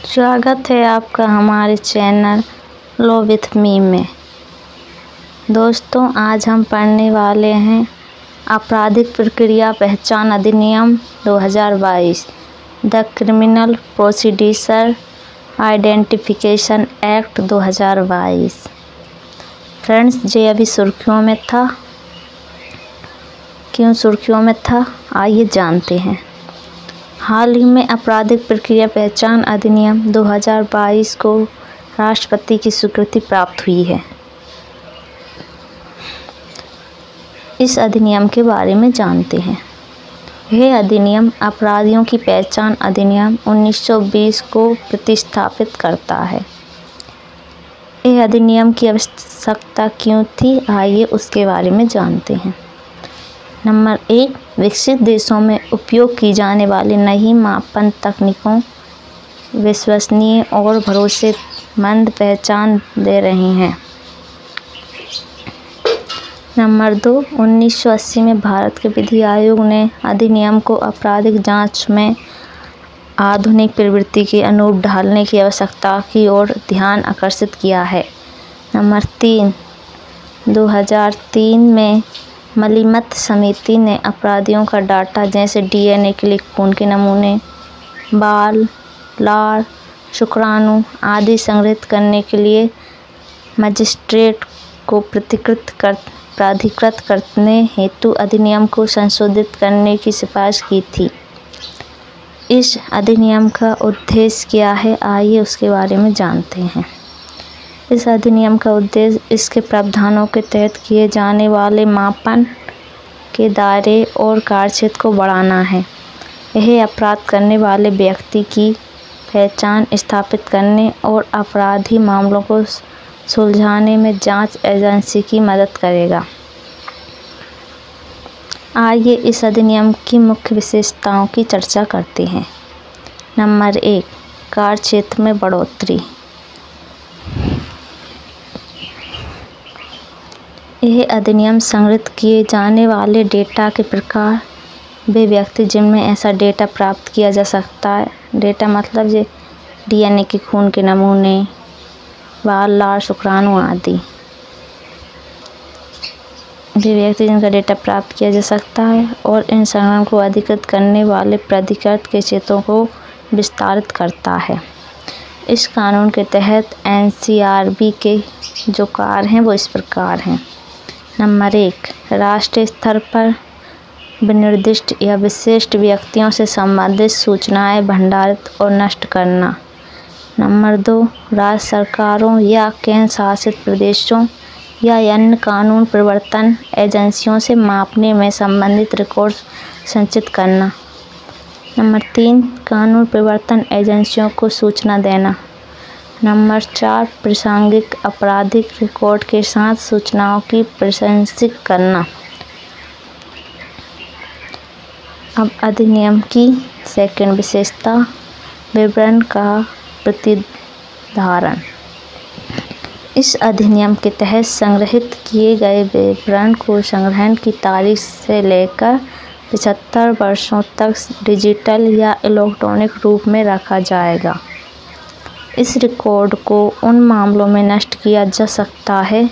स्वागत है आपका हमारे चैनल लॉ विथ मी में। दोस्तों, आज हम पढ़ने वाले हैं आपराधिक प्रक्रिया पहचान अधिनियम 2022, the criminal procedure identification act 2022। Friends, ये अभी सुर्खियों में था। क्यों सुर्खियों में था, आइए जानते हैं। हाल ही में आपराधिक प्रक्रिया पहचान अधिनियम 2022 को राष्ट्रपति की स्वीकृति प्राप्त हुई है। इस अधिनियम के बारे में जानते हैं। यह अधिनियम अपराधियों की पहचान अधिनियम 1920 को प्रतिस्थापित करता है। यह अधिनियम की आवश्यकता क्यों थी, आइए उसके बारे में जानते हैं। नंबर 1, विकसित देशों में उपयोग की जाने वाली नई मापन तकनीकों विश्वसनीय और भरोसेमंद पहचान दे रही हैं। नंबर 2, 1980 में भारत के विधि आयोग ने अधिनियम को आपराधिक जांच में आधुनिक प्रवृत्ति के अनुरूप ढालने की आवश्यकता की ओर ध्यान आकर्षित किया है। नंबर 3, 2003 में मलीमत समिति ने अपराधियों का डाटा जैसे डीएनए के लिए खून के नमूने, बाल, लार, शुक्राणु आदि संग्रहित करने के लिए मजिस्ट्रेट को प्राधिकृत करने हेतु अधिनियम को संशोधित करने की सिफारिश की थी। इस अधिनियम का उद्देश्य क्या है, आइए उसके बारे में जानते हैं। इस अधिनियम का उद्देश्य इसके प्रावधानों के तहत किए जाने वाले मापन के दायरे और कार्यक्षेत्र को बढ़ाना है। यह अपराध करने वाले व्यक्ति की पहचान स्थापित करने और आपराधी मामलों को सुलझाने में जांच एजेंसी की मदद करेगा। आइए इस अधिनियम की मुख्य विशेषताओं की चर्चा करते हैं। नंबर 1, कार्यक्षेत्र में बढ़ोतरी। यह अधिनियम संग्रहित किए जाने वाले डेटा के प्रकार, वे व्यक्ति जिनमें ऐसा डेटा प्राप्त किया जा सकता है, डेटा मतलब ये डीएनए के खून के नमूने, बाल, लार, शुक्राणु आदि, वे व्यक्ति जिनका डेटा प्राप्त किया जा सकता है और इन संग्रहण को अधिकृत करने वाले प्राधिकृत के क्षेत्रों को विस्तारित करता है। इस कानून के तहत एनसीआरबी के जो कार्य हैं वो इस प्रकार हैं। नंबर 1, राष्ट्रीय स्तर पर विनिर्दिष्ट या विशिष्ट व्यक्तियों से संबंधित सूचनाएं भंडारित और नष्ट करना। नंबर 2, राज्य सरकारों या केंद्र शासित प्रदेशों या अन्य कानून प्रवर्तन एजेंसियों से मापने में संबंधित रिकॉर्ड संचित करना। नंबर 3, कानून प्रवर्तन एजेंसियों को सूचना देना। नंबर 4, प्रासंगिक आपराधिक रिकॉर्ड के साथ सूचनाओं की प्रशंसित करना। अब अधिनियम की सेकंड विशेषता, विवरण का प्रतिधारण। इस अधिनियम के तहत संग्रहित किए गए विवरण को संग्रहण की तारीख से लेकर 75 वर्षों तक डिजिटल या इलेक्ट्रॉनिक रूप में रखा जाएगा। इस रिकॉर्ड को उन मामलों में नष्ट किया जा सकता है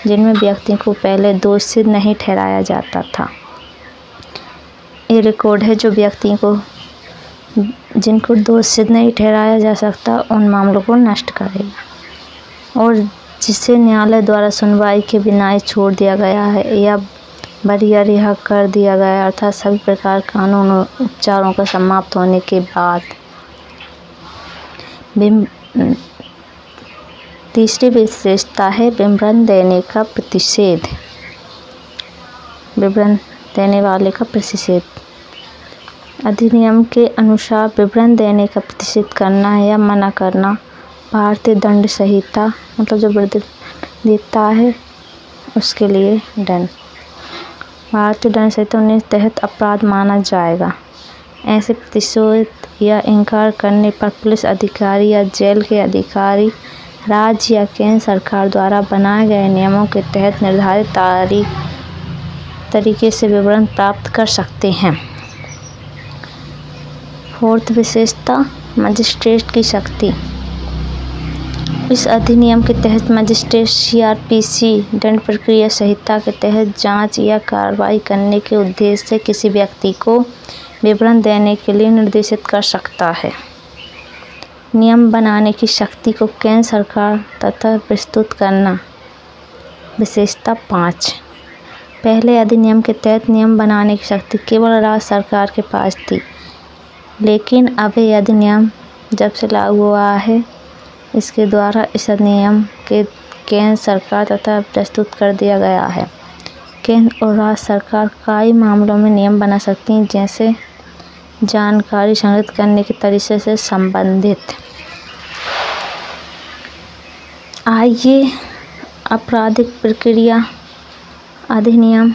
जिनमें व्यक्ति को पहले दोषी नहीं ठहराया जाता था। ये रिकॉर्ड है जो व्यक्ति को जिनको दोषी नहीं ठहराया जा सकता, उन मामलों को नष्ट करेगा और जिसे न्यायालय द्वारा सुनवाई के बिना ही छोड़ दिया गया है या बरी रिहा कर दिया गया, अर्थात सभी प्रकार कानून उपचारों का समाप्त होने के बाद। तीसरी विशेषता है विवरण देने का प्रतिषेध। विवरण देने वाले का प्रतिषेध। अधिनियम के अनुसार विवरण देने का प्रतिषेध करना या मना करना भारतीय दंड संहिता, मतलब जो विवरण देता है उसके लिए दंड, भारतीय दंड संहिता 19 तहत अपराध माना जाएगा। ऐसे प्रतिषेध या इनकार करने पर पुलिस अधिकारी या जेल के अधिकारी राज्य या केंद्र सरकार द्वारा बनाए गए नियमों के तहत निर्धारित तरीके से विवरण प्राप्त कर सकते हैं। फोर्थ विशेषता, मजिस्ट्रेट की शक्ति। इस अधिनियम के तहत मजिस्ट्रेट सीआरपीसी दंड प्रक्रिया संहिता के तहत जांच या कार्रवाई करने के उद्देश्य से किसी व्यक्ति को विवरण देने के लिए निर्देशित कर सकता है। नियम बनाने की शक्ति को केंद्र सरकार तथा प्रस्तुत करना। विशेषता 5। पहले अधिनियम के तहत नियम बनाने की शक्ति केवल राज्य सरकार के पास थी, लेकिन अब यह अधिनियम जब से लागू हुआ है, इसके द्वारा इस अधिनियम के केंद्र सरकार तथा प्रस्तुत कर दिया गया है। केंद्र और राज्य सरकार कई मामलों में नियम बना सकती हैं, जैसे जानकारी संग्रहित करने के तरीके से संबंधित। आइए आपराधिक प्रक्रिया अधिनियम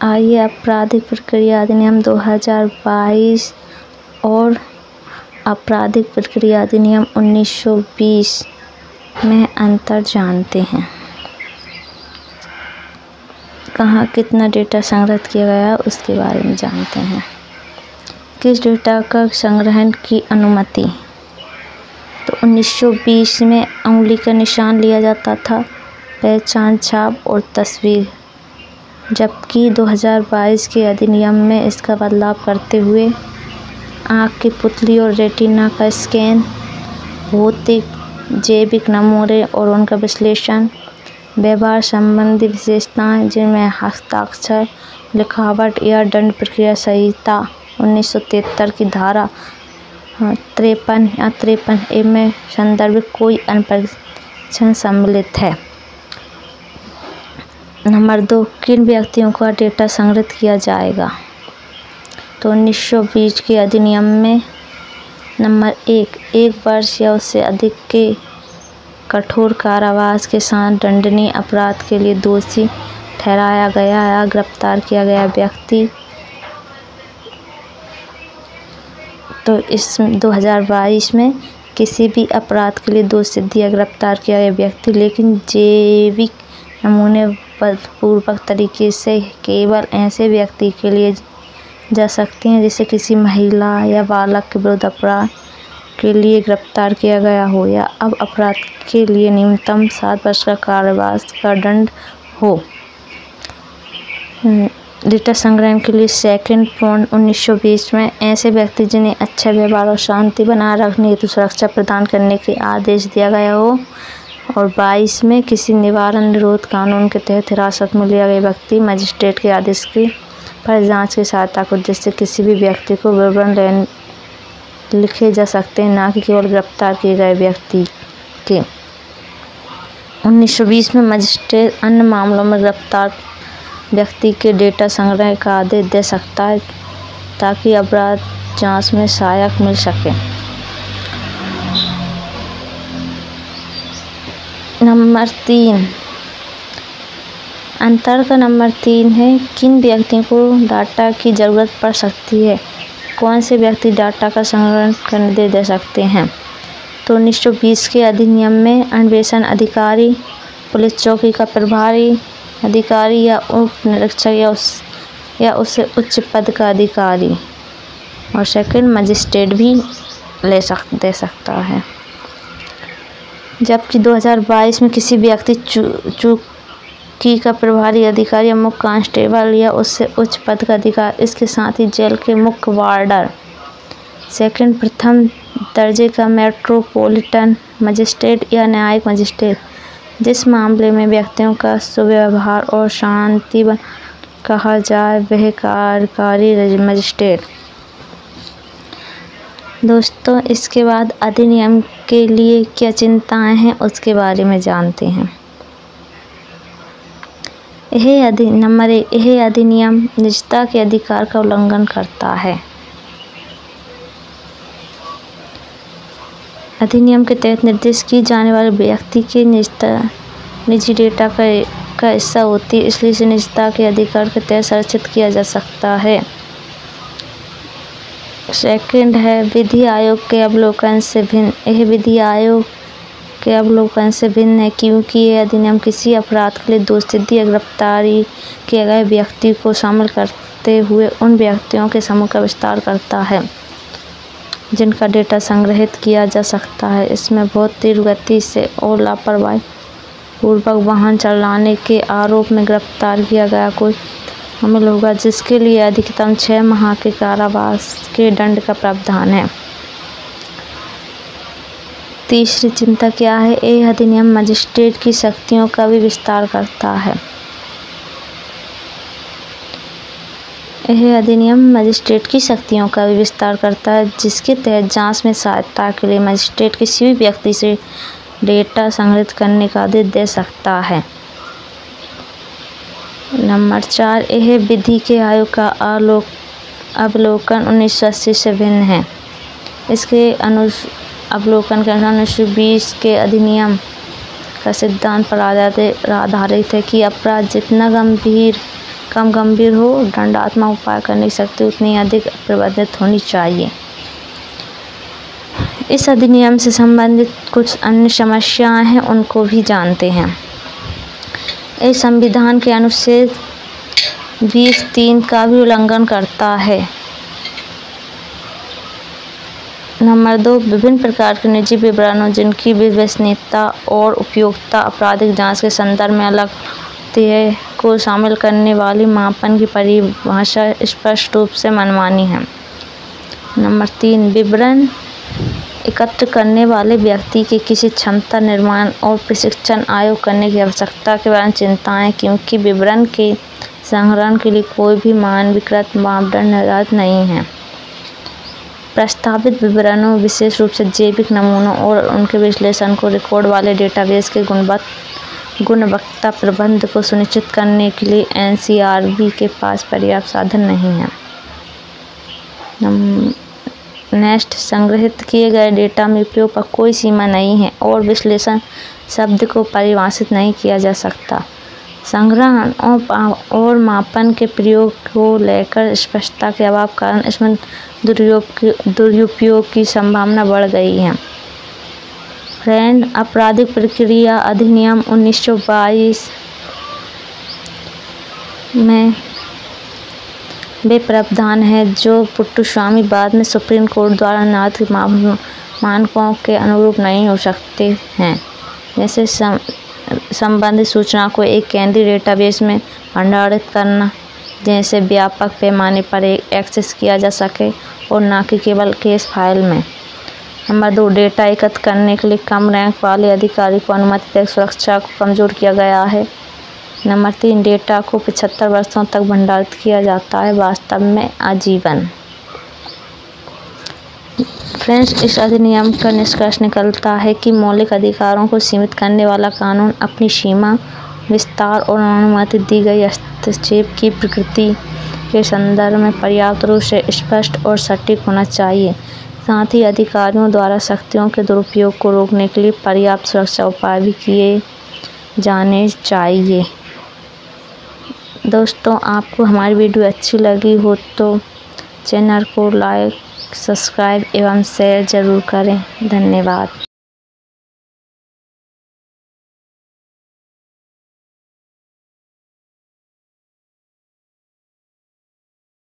आपराधिक प्रक्रिया अधिनियम 2022 और आपराधिक प्रक्रिया अधिनियम 1920 में अंतर जानते हैं। कहाँ कितना डेटा संग्रहित किया गया उसके बारे में जानते हैं। किस डेटा का संग्रहण की अनुमति? तो 1920 में उंगली का निशान लिया जाता था, पहचान छाप और तस्वीर, जबकि 2022 के अधिनियम में इसका बदलाव करते हुए आँख की पुतली और रेटिना का स्कैन, भौतिक जैविक नमूने और उनका विश्लेषण, व्यवहार संबंधी विशेषताएं जिनमें हस्ताक्षर, लिखावट या दंड प्रक्रिया संहिता 1973 की धारा 53 या 53A में संदर्भित कोई अन्य परीक्षण सम्मिलित है। नंबर 2, किन व्यक्तियों का डेटा संग्रहित किया जाएगा? तो 1920 के अधिनियम में नंबर 1 वर्ष या उससे अधिक के कठोर कारावास के साथ दंडनीय अपराध के लिए दोषी ठहराया गया या गिरफ्तार किया गया व्यक्ति। तो इस 2022 में किसी भी अपराध के लिए दोषी या गिरफ्तार किया गया व्यक्ति, लेकिन जैविक नमूने पूर्वक तरीके से केवल ऐसे व्यक्ति के लिए जा सकते हैं जिसे किसी महिला या बालक के विरुद्ध अपराध के लिए गिरफ्तार किया गया हो या अब अपराध के लिए न्यूनतम 7 वर्ष का कारावास का दंड हो। डेटा संग्रहण के लिए सेकंड पॉइंट 1920 में ऐसे व्यक्ति जिन्हें अच्छा व्यवहार और शांति बनाए रखने हेतु सुरक्षा प्रदान करने के आदेश दिया गया हो। और 22 में किसी निवारण निरोध कानून के तहत हिरासत में लिया गया व्यक्ति मजिस्ट्रेट के आदेश की पर जांच की सहायता को, जिससे किसी भी व्यक्ति को विवरण लिखे जा सकते हैं, ना कि केवल गिरफ्तार किए गए व्यक्ति के। 1920 में मजिस्ट्रेट अन्य मामलों में गिरफ्तार व्यक्ति के डेटा संग्रह का आदेश दे सकता है ताकि अपराध जांच में सहायक मिल सके। नंबर 3, अंतर का नंबर 3 है, किन व्यक्तियों को डाटा की ज़रूरत पड़ सकती है? कौन से व्यक्ति डाटा का संग्रहण करने दे सकते हैं? तो 1920 के अधिनियम में अन्वेषण अधिकारी, पुलिस चौकी का प्रभारी अधिकारी या उप निरीक्षक या उससे उच्च पद का अधिकारी और सेकंड मजिस्ट्रेट भी दे सकता है। जबकि 2022 में किसी व्यक्ति चौकी का प्रभारी अधिकारी या मुख्य कांस्टेबल या उससे उच्च पद का अधिकारी, इसके साथ ही जेल के मुख्य वार्डर, सेकंड प्रथम दर्जे का मेट्रोपॉलिटन मजिस्ट्रेट या न्यायिक मजिस्ट्रेट, जिस मामले में व्यक्तियों का सुव्यवहार और शांति कहा जाए, वह कार्यकारी मजिस्ट्रेट। दोस्तों, इसके बाद अधिनियम के लिए क्या चिंताएं हैं उसके बारे में जानते हैं। नंबर 1, यह अधिनियम निजता के अधिकार का उल्लंघन करता है। अधिनियम के तहत निर्दिष्ट की जाने वाले व्यक्ति के निजी डेटा का हिस्सा होती है, इसलिए इसे निजता के अधिकार के तहत संरक्षित किया जा सकता है। सेकंड है विधि आयोग के अवलोकन से भिन्न। यह विधि आयोग के अवलोकन से भिन्न है क्योंकि यह अधिनियम किसी अपराध के लिए दोषसिद्धि या गिरफ्तारी किए गए व्यक्ति को शामिल करते हुए उन व्यक्तियों के समूह का विस्तार करता है जिनका डेटा संग्रहित किया जा सकता है। इसमें बहुत तीव्र गति से और लापरवाही पूर्वक वाहन चलाने के आरोप में गिरफ्तार किया गया कोई शामिल होगा, जिसके लिए अधिकतम 6 माह के कारावास के दंड का प्रावधान है। तीसरी चिंता क्या है? यह अधिनियम मजिस्ट्रेट की शक्तियों का भी विस्तार करता है। यह अधिनियम मजिस्ट्रेट की शक्तियों का भी विस्तार करता है, जिसके तहत जांच में सहायता के लिए मजिस्ट्रेट किसी भी व्यक्ति से डेटा संग्रहित करने का आदेश दे सकता है। नंबर 4, यह विधि के आयोग का अवलोकन 1980 से भिन्न है। इसके अवलोकन के अनुसार 1920 के अधिनियम का सिद्धांत पर आधारित है कि अपराध जितना कम गंभीर हो, दंडात्मक उपाय करने की शक्ति उतनी अधिक प्रबंधित होनी चाहिए। इस अधिनियम से संबंधित कुछ अन्य समस्याएं हैं, उनको भी जानते हैं। इस संविधान के अनुच्छेद 20(3) का भी उल्लंघन करता है। नंबर 2, विभिन्न प्रकार के निजी विवरणों जिनकी विश्वसनीयता और उपयोगिता आपराधिक जांच के संदर्भ में अलग होती है को शामिल करने वाली मापन की परिभाषा स्पष्ट रूप से मनमानी है। नंबर 3, विवरण एकत्र करने वाले व्यक्ति के किसी क्षमता निर्माण और प्रशिक्षण आयोग करने की आवश्यकता के बारे में चिंता है, क्योंकि विवरण के संग्रहण के लिए कोई भी मानवीकृत मापदंड निर्धारित नहीं है। प्रस्तावित विवरणों, विशेष रूप से जैविक नमूनों और उनके विश्लेषण को रिकॉर्ड वाले डेटाबेस के गुणवत्ता प्रबंधन को सुनिश्चित करने के लिए एनसीआरबी के पास पर्याप्त साधन नहीं है। नेक्स्ट, संग्रहित किए गए डेटा में उपयोग पर कोई सीमा नहीं है और विश्लेषण शब्द को परिभाषित नहीं किया जा सकता। संग्रहण और मापन के प्रयोग को लेकर स्पष्टता के अभाव कारण इसमें दुरुपयोग की संभावना बढ़ गई है। फ्रेंड, आपराधिक प्रक्रिया अधिनियम 1922 में वे प्रावधान है जो पुट्टुस्वामी बाद में सुप्रीम कोर्ट द्वारा निर्धारित मानकों के अनुरूप नहीं हो सकते हैं, जैसे संबंधित सूचना को एक केंद्रीय डेटाबेस में भंडारित करना, जैसे व्यापक पैमाने पर एक्सेस किया जा सके और न कि केवल केस फाइल में। नंबर 2, डेटा एकत्र करने के लिए कम रैंक वाले अधिकारी को अनुमति देकर सुरक्षा को कमजोर किया गया है। नंबर 3, डेटा को 75 वर्षों तक भंडारित किया जाता है, वास्तव में आजीवन। फ्रेंड्स, इस अधिनियम का निष्कर्ष निकलता है कि मौलिक अधिकारों को सीमित करने वाला कानून अपनी सीमा, विस्तार और अनुमति दी गई हस्तक्षेप की प्रकृति के संदर्भ में पर्याप्त रूप से स्पष्ट और सटीक होना चाहिए। साथ ही अधिकारियों द्वारा शक्तियों के दुरुपयोग को रोकने के लिए पर्याप्त सुरक्षा उपाय भी किए जाने चाहिए। दोस्तों, आपको हमारी वीडियो अच्छी लगी हो तो चैनल को लाइक, सब्सक्राइब एवं शेयर ज़रूर करें। धन्यवाद।